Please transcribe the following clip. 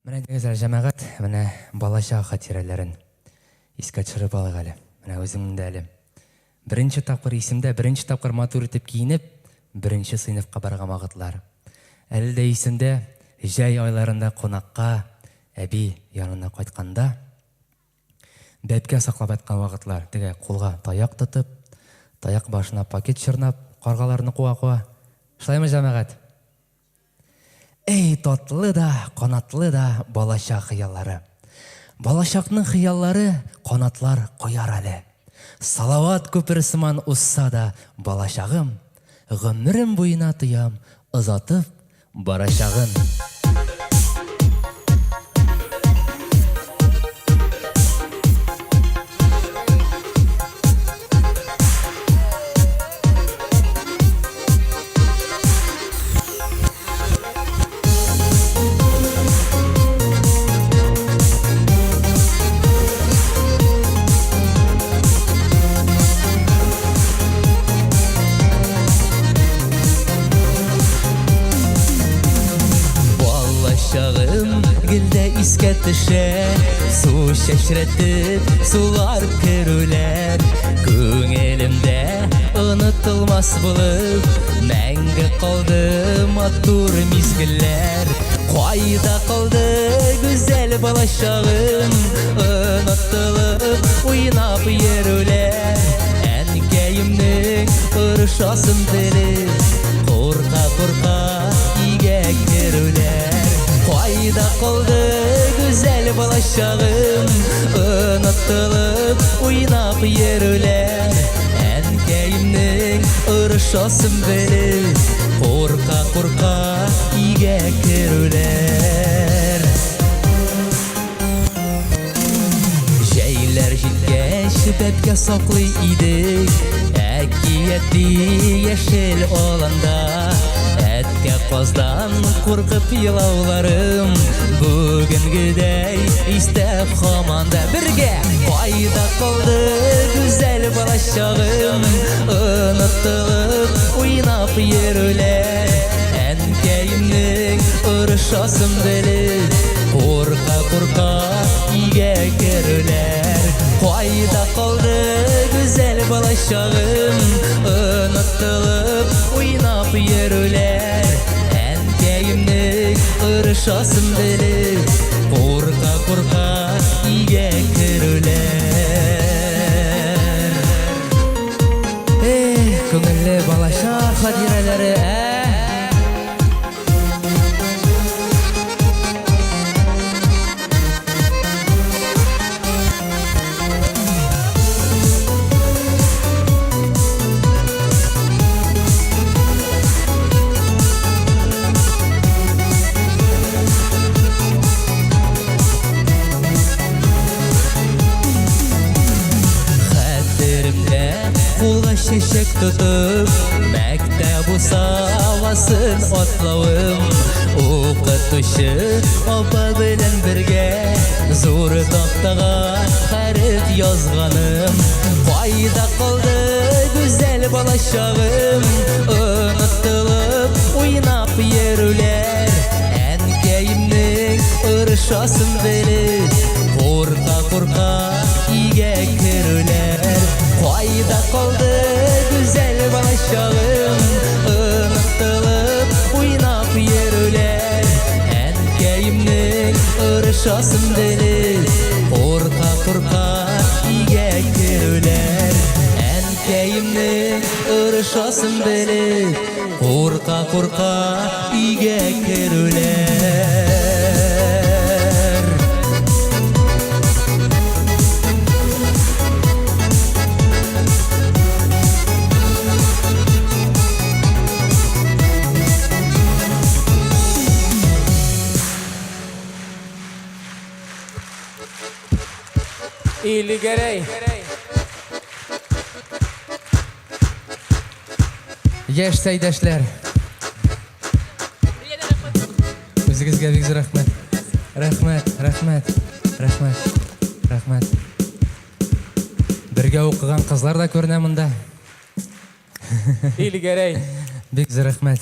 Менә дигән җәмәгать, менә балачак хатирәләрен искә төшереп алыйк әле. Менә үземдә әле. Беренче тапкыр исемдә, беренче тапкыр матур итеп киенеп, беренче сыйныфка барган вакытлар. Әле дә исемдә, җәй айларында кунакка әби янына кайтканда, бәпкә саклап яткан вакытлар. Теге кулга таяк тотып, таяк башына пакет чырнап, каргаларны куа-куа. Шулаймы җәмәгать? Эй, татлы да, канатлы да балачак хыяллары. Балачакның хыяллары канатлар кояр әле. Салават күпер сыман усса да балачагым, гомерем буена тоям, озатып барачагын. Балачагым гөлдә искә төшә, су чәчрәтеп, сулар керүләр. Күңелемдә онытылмас булып, мәңге калды матур мизгелләр. Кайда калды гүзәл балачагым, онытылып, уйнап йөрүләр. Әнкәемнең ырышасын белеп, курка-курка игә керүләр. Кайда калды güzel балачагым, онытылып, уйнап йөрүләр. Әнкәемнең ырышасын белеп, курка-курка игә керүләр. Җәйләр җиткәч бәпкә саклый идек, әкияти яшел аланда. Әткә каздан куркып елауларым, бүгенгедәй истә һаманда. Бергә кайда калды güzel балачагым, онытылып, уйнап йөрүләр. Әнкәемнең ырышасын белеп, курка-курка игә керүләр. Кайда калды güzel балачагым, онытылып, уйнап йөрүләр. Әнкәемнең ырышасын белеп, курка-курка игә керүләр. Күңелле балачак хатирәләре, кулга чәчәк тотып, мәктәп усаласын атлавым. Укытучы апа белән бергә зур тактага хәреф язганым. Кайда калды güzel балачагым, онытылып, уйнап йөрүләр. Әнкәемнең ырышасын белеп, курка-курка игә керүләр. Кайда калды güzel балачагым, онытылып, уйнап йөрүләр. Әнкәемнең ырышасын белеп, курка-курка игә керүләр. Әнкәемнең ырышасын белеп, курка-курка игә керүләр. İligərey. Яшь сәйдәшләр, үзегезгә бик зур рәхмәт. Рәхмәт, рәхмәт, рәхмәт, рәхмәт. Бергә укыган кызлар да күренә монда. İligərey. Бик зур рәхмәт.